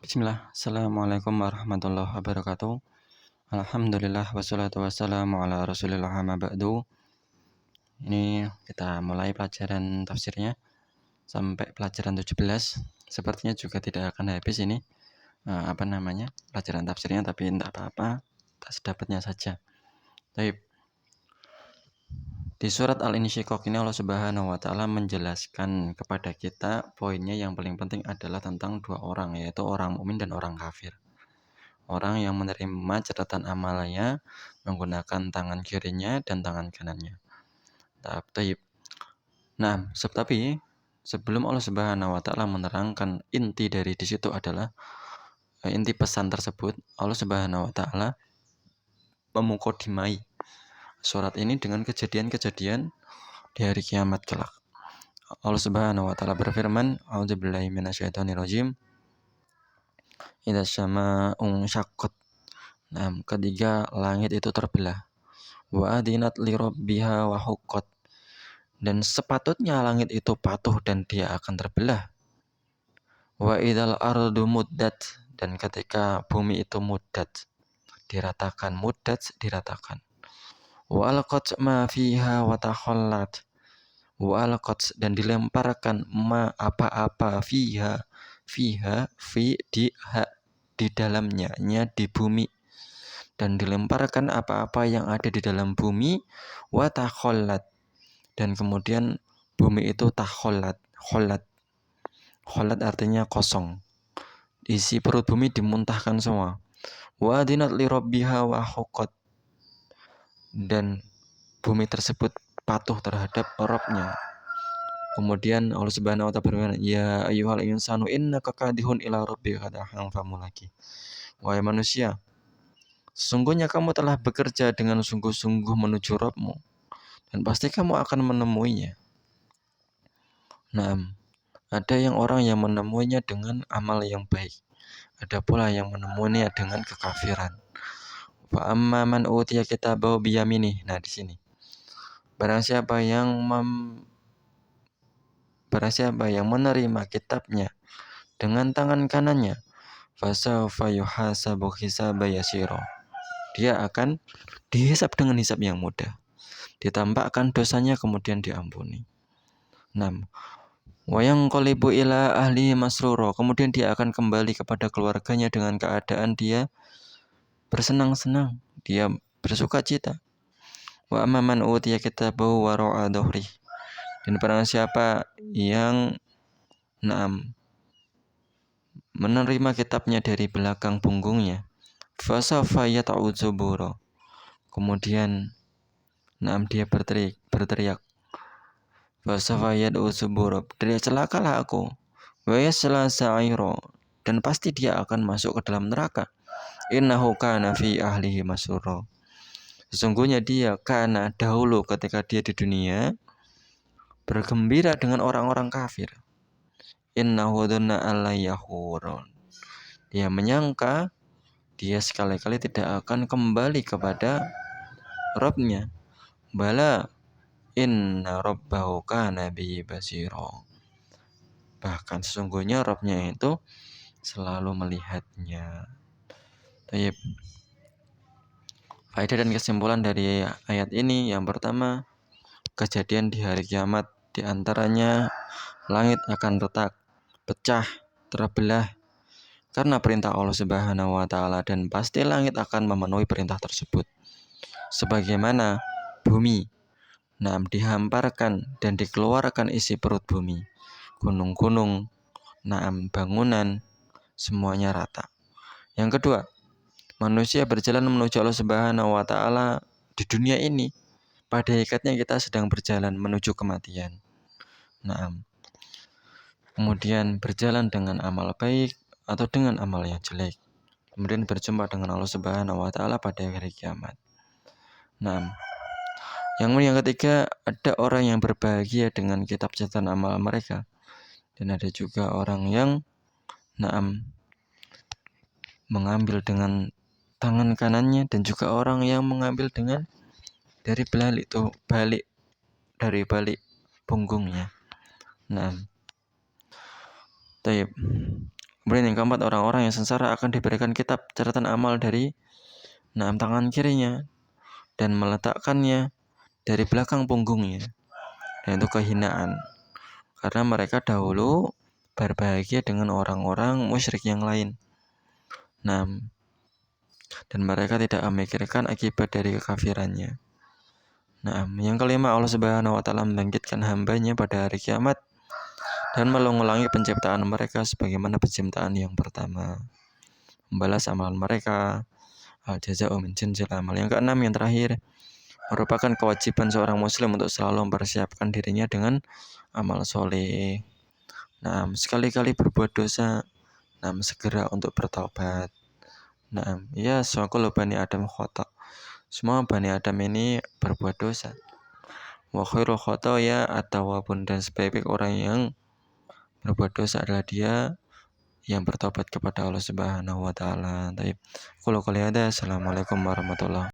Bismillah, Assalamualaikum warahmatullahi wabarakatuh. Alhamdulillah wassalatu wassalamu ala rasulillah amma ba'du. Ini kita mulai pelajaran tafsirnya sampai pelajaran 17. Sepertinya juga tidak akan habis ini pelajaran tafsirnya, tapi tidak apa-apa, tak sedapatnya saja. Baik. Di surat Al-Insyiqaq ini Allah Subhanahu wa taala menjelaskan kepada kita poinnya yang paling penting adalah tentang dua orang, yaitu orang mukmin dan orang kafir. Orang yang menerima catatan amalnya menggunakan tangan kirinya dan tangan kanannya. Taib. Nah, tapi sebelum Allah Subhanahu wa taala menerangkan inti dari di situ adalah inti pesan tersebut, Allah Subhanahu wa taala memukadimai surat ini dengan kejadian-kejadian di hari kiamat kelak. Allah Subhanahu wa taala berfirman, "A'udzubillahi minasyaitonirrajim. Idza syama'u syaqqat." Nah, ketiga langit itu terbelah. Wa adinat li rabbiha wa huqqat. Dan sepatutnya langit itu patuh dan dia akan terbelah. Wa idzal ardu muddat. Dan ketika bumi itu muddat, diratakan, diratakan. Wa alqat ma fiha wa takhallat. Wa alqat, dan dilemparkan ma apa-apa fiha di dalamnya, di bumi, dan dilemparkan apa-apa yang ada di dalam bumi, wa takhallat, dan kemudian bumi itu takhallat. Khallat artinya kosong, isi perut bumi dimuntahkan semua. Wa adinat li rabbiha wa huqqat, dan bumi tersebut patuh terhadap Rabbnya. Kemudian Allah Subhanahu wa taala berfirman, "Ya ayyuhal insanu innaka kadihun ila rabbika kadhan famulaki." Wahai manusia, sesungguhnya kamu telah bekerja dengan sungguh-sungguh menuju Rabbmu, dan pasti kamu akan menemuinya. Nah, ada yang orang yang menemuinya dengan amal yang baik. Ada pula yang menemuinya dengan kekafiran. Fa amma man utiya kitabahu biyaminih. Nah, di sini. Barang siapa yang menerima kitabnya dengan tangan kanannya, fasawfa yuhasabu hisaba yasira. Dia akan dihisab dengan hisab yang mudah. Ditambahkan dosanya kemudian diampuni. 6. Wayang qalibu ila ahli masruro. Kemudian dia akan kembali kepada keluarganya dengan keadaan dia bersenang-senang, dia bersuka cita. Wa amman utiya kitabahu wara'a dhuhri. Dan barang siapa yang menerima kitabnya dari belakang punggungnya, fasawfa yata'u zubura. Kemudian dia berteriak, fasawfa yata'u zubura, dia celakalah aku. Wa yasla sa'ira, dan pasti dia akan masuk ke dalam neraka. Innahu kana fi ahlihi masrura. Sesungguhnya dia kana dahulu ketika dia di dunia bergembira dengan orang-orang kafir. Innahu dhanna alla yahurun. Dia menyangka dia sekali-kali tidak akan kembali kepada Rabbnya. Bala inna rabbahu kana bihi basira. Bahkan sesungguhnya Rabbnya itu selalu melihatnya. Baik. Faedah dan kesimpulan dari ayat ini, yang pertama, kejadian di hari kiamat, di antaranya langit akan retak, pecah, terbelah karena perintah Allah Subhanahu wa taala, dan pasti langit akan memenuhi perintah tersebut. Sebagaimana bumi dihamparkan dan dikeluarkan isi perut bumi, gunung-gunung, bangunan, semuanya rata. Yang kedua, manusia berjalan menuju Allah Subhanahu wa taala di dunia ini. Pada hakikatnya kita sedang berjalan menuju kematian. Kemudian berjalan dengan amal baik atau dengan amal yang jelek. Kemudian berjumpa dengan Allah Subhanahu wa taala pada hari kiamat. Yang ketiga, ada orang yang berbahagia dengan kitab catatan amal mereka. Dan ada juga orang yang mengambil dengan tangan kanannya, dan juga orang yang mengambil dengan dari balik punggungnya. Taib. Kemudian yang keempat, orang-orang yang sengsara akan diberikan kitab catatan amal dari tangan kirinya dan meletakkannya dari belakang punggungnya. Dan itu kehinaan. Karena mereka dahulu berbahagia dengan orang-orang musyrik yang lain. Dan mereka tidak memikirkan akibat dari kekafirannya. Yang kelima, Allah Subhanahu wa taala membangkitkan hambanya pada hari kiamat dan mengulangi penciptaan mereka sebagaimana penciptaan yang pertama. Membalas amalan mereka. Al-jaza'u min jinsil amal. Yang keenam, yang terakhir, merupakan kewajiban seorang muslim untuk selalu mempersiapkan dirinya dengan amal soleh. Sekali-kali berbuat dosa, segera untuk bertobat. Ya, kullu bani Adam khata. Semua bani Adam ini berbuat dosa. Wa khairul khotoya at-tawwabun, dan sebaik-baik orang yang berbuat dosa adalah dia yang bertobat kepada Allah Subhanahu wa taala. Baik. Assalamualaikum warahmatullahi